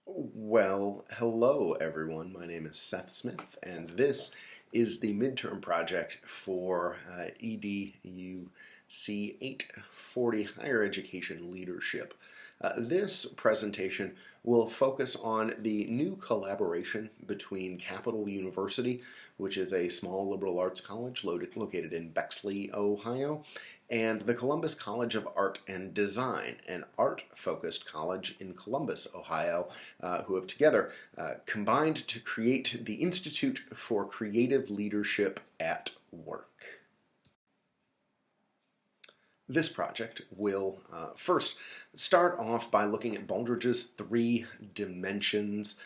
Well, hello everyone. My name is Seth Smith, and this is the midterm project for EDUC 840 Higher Education Leadership. This presentation will focus on the new collaboration between Capital University, which is a small liberal arts college located in Bexley, Ohio, and the Columbus College of Art and Design, an art-focused college in Columbus, Ohio, who have together combined to create the Institute for Creative Leadership at Work. This project will first start off by looking at Baldridge's three dimensions: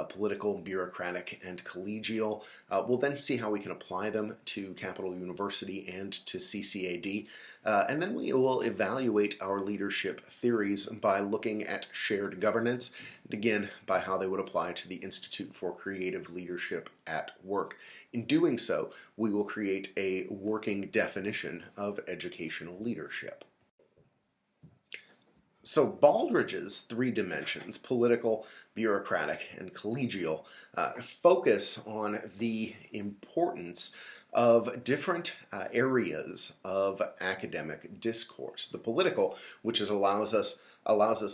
political, bureaucratic, and collegial. We'll then see how we can apply them to Capital University and to CCAD. And then we will evaluate our leadership theories by looking at shared governance, and again, by how they would apply to the Institute for Creative Leadership at Work. In doing so, we will create a working definition of educational leadership. So Baldridge's three dimensions, political, bureaucratic, and collegial, focus on the importance of different areas of academic discourse. The political, which allows us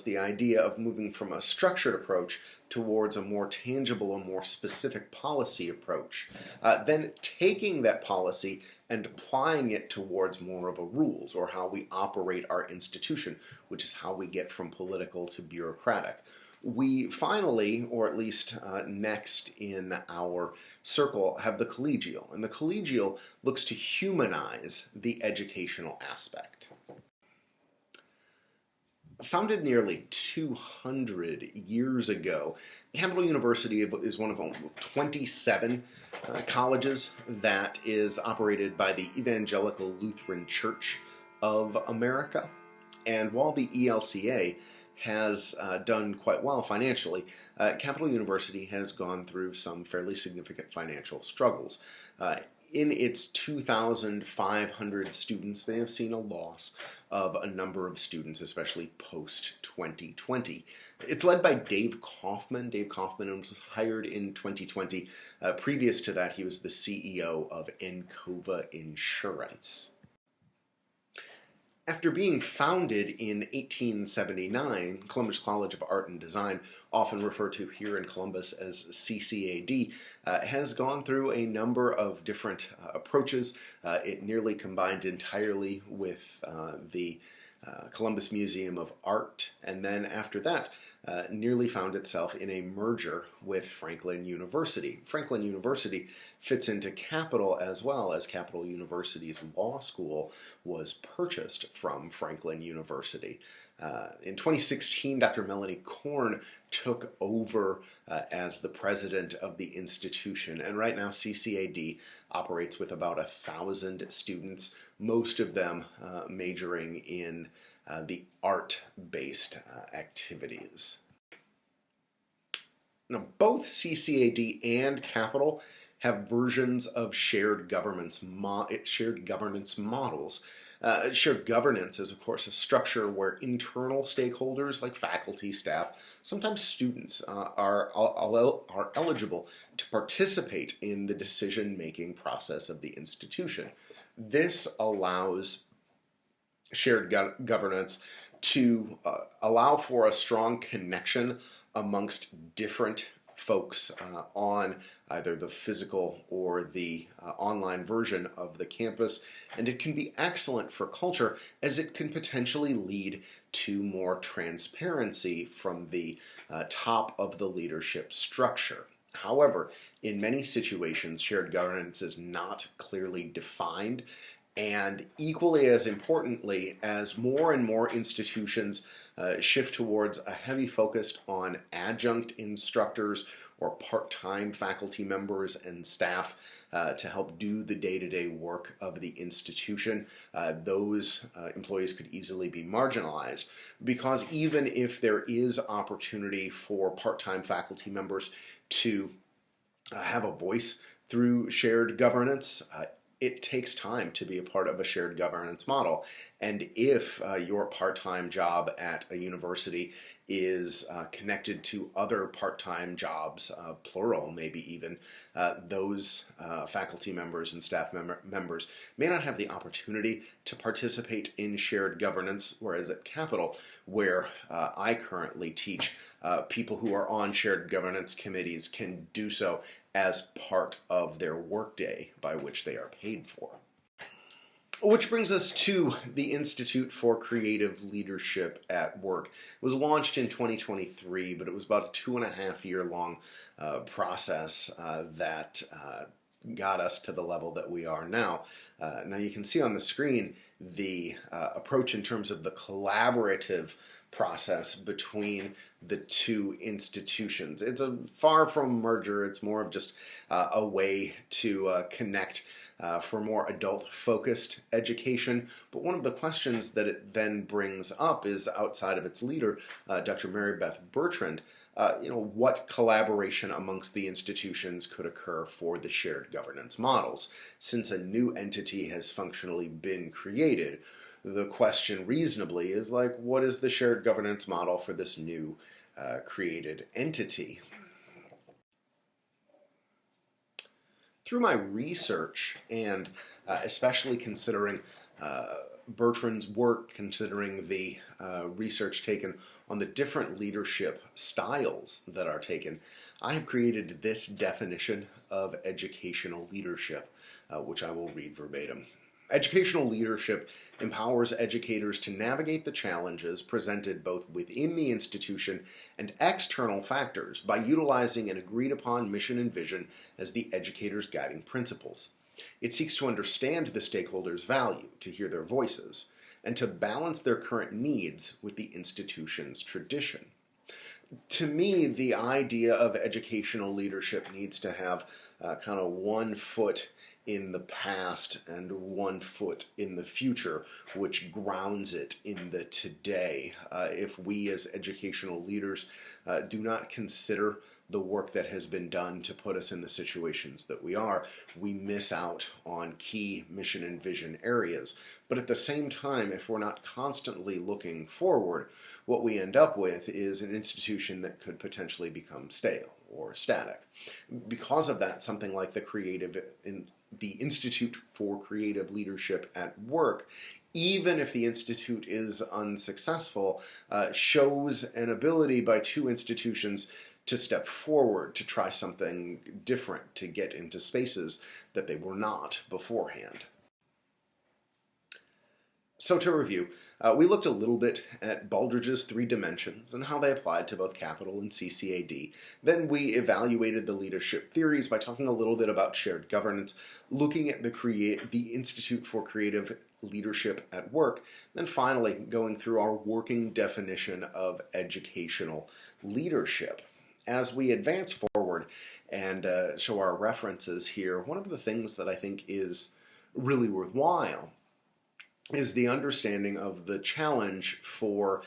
the idea of moving from a structured approach towards a more tangible and more specific policy approach. Then taking that policy and applying it towards more of a rules, or how we operate our institution, which is how we get from political to bureaucratic. We finally, or at least next in our circle, have the collegial. And the collegial looks to humanize the educational aspect. Founded nearly 200 years ago, Capital University is one of only 27 colleges that is operated by the Evangelical Lutheran Church of America. And while the ELCA has done quite well financially, Capital University has gone through some fairly significant financial struggles. In its 2,500 students, they have seen a loss of a number of students, especially post-2020. It's led by Dave Kaufman. Dave Kaufman was hired in 2020. Previous to that, he was the CEO of Encova Insurance. After being founded in 1879, Columbus College of Art and Design, often referred to here in Columbus as CCAD, has gone through a number of different approaches. It nearly combined entirely with the Columbus Museum of Art, and then after that, nearly found itself in a merger with Franklin University. Franklin University fits into Capital as well, as Capital University's law school was purchased from Franklin University. In 2016, Dr. Melanie Korn took over as the president of the institution, and right now CCAD operates with about 1,000 students, most of them majoring in the art-based activities. Now, both CCAD and Capital have versions of shared governance models. Shared governance is, of course, a structure where internal stakeholders like faculty, staff, sometimes students are eligible to participate in the decision-making process of the institution. This allows shared governance to allow for a strong connection amongst different folks on either the physical or the online version of the campus, and it can be excellent for culture as it can potentially lead to more transparency from the top of the leadership structure. However, in many situations, shared governance is not clearly defined, and equally as importantly, as more and more institutions shift towards a heavy focus on adjunct instructors or part-time faculty members and staff to help do the day-to-day work of the institution, those employees could easily be marginalized, because even if there is opportunity for part-time faculty members to have a voice through shared governance, it takes time to be a part of a shared governance model. And if your part-time job at a university is connected to other part-time jobs, plural maybe even, those faculty members and staff members may not have the opportunity to participate in shared governance, whereas at Capital, where I currently teach, people who are on shared governance committees can do so as part of their workday by which they are paid for. Which brings us to the Institute for Creative Leadership at Work. It was launched in 2023, but it was about a 2.5-year long process that got us to the level that we are now. Now you can see on the screen the approach in terms of the collaborative process between the two institutions. It's a far from a merger. It's more of just a way to connect for more adult-focused education. But one of the questions that it then brings up is, outside of its leader, Dr. Mary Beth Bertrand, what collaboration amongst the institutions could occur for the shared governance models? Since a new entity has functionally been created, the question reasonably is like, what is the shared governance model for this new created entity? Through my research, and especially considering Bertrand's work, considering the research taken on the different leadership styles that are taken, I have created this definition of educational leadership, which I will read verbatim. Educational leadership empowers educators to navigate the challenges presented both within the institution and external factors by utilizing an agreed-upon mission and vision as the educator's guiding principles. It seeks to understand the stakeholders' value, to hear their voices, and to balance their current needs with the institution's tradition. To me, the idea of educational leadership needs to have kind of one foot in the past and one foot in the future, which grounds it in the today. If we as educational leaders do not consider the work that has been done to put us in the situations that we are, we miss out on key mission and vision areas. But at the same time, if we're not constantly looking forward, what we end up with is an institution that could potentially become stale or static. Because of that, something like the Institute for Creative Leadership at Work, even if the institute is unsuccessful, shows an ability by two institutions to step forward, to try something different, to get into spaces that they were not beforehand. So to review, we looked a little bit at Baldridge's 3 dimensions and how they applied to both Capital and CCAD. Then we evaluated the leadership theories by talking a little bit about shared governance, looking at the Institute for Creative Leadership at Work, then finally going through our working definition of educational leadership. As we advance forward and show our references here, one of the things that I think is really worthwhile is the understanding of the challenge for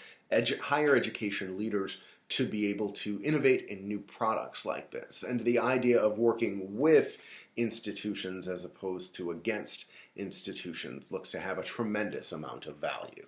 higher education leaders to be able to innovate in new products like this, and the idea of working with institutions as opposed to against institutions looks to have a tremendous amount of value.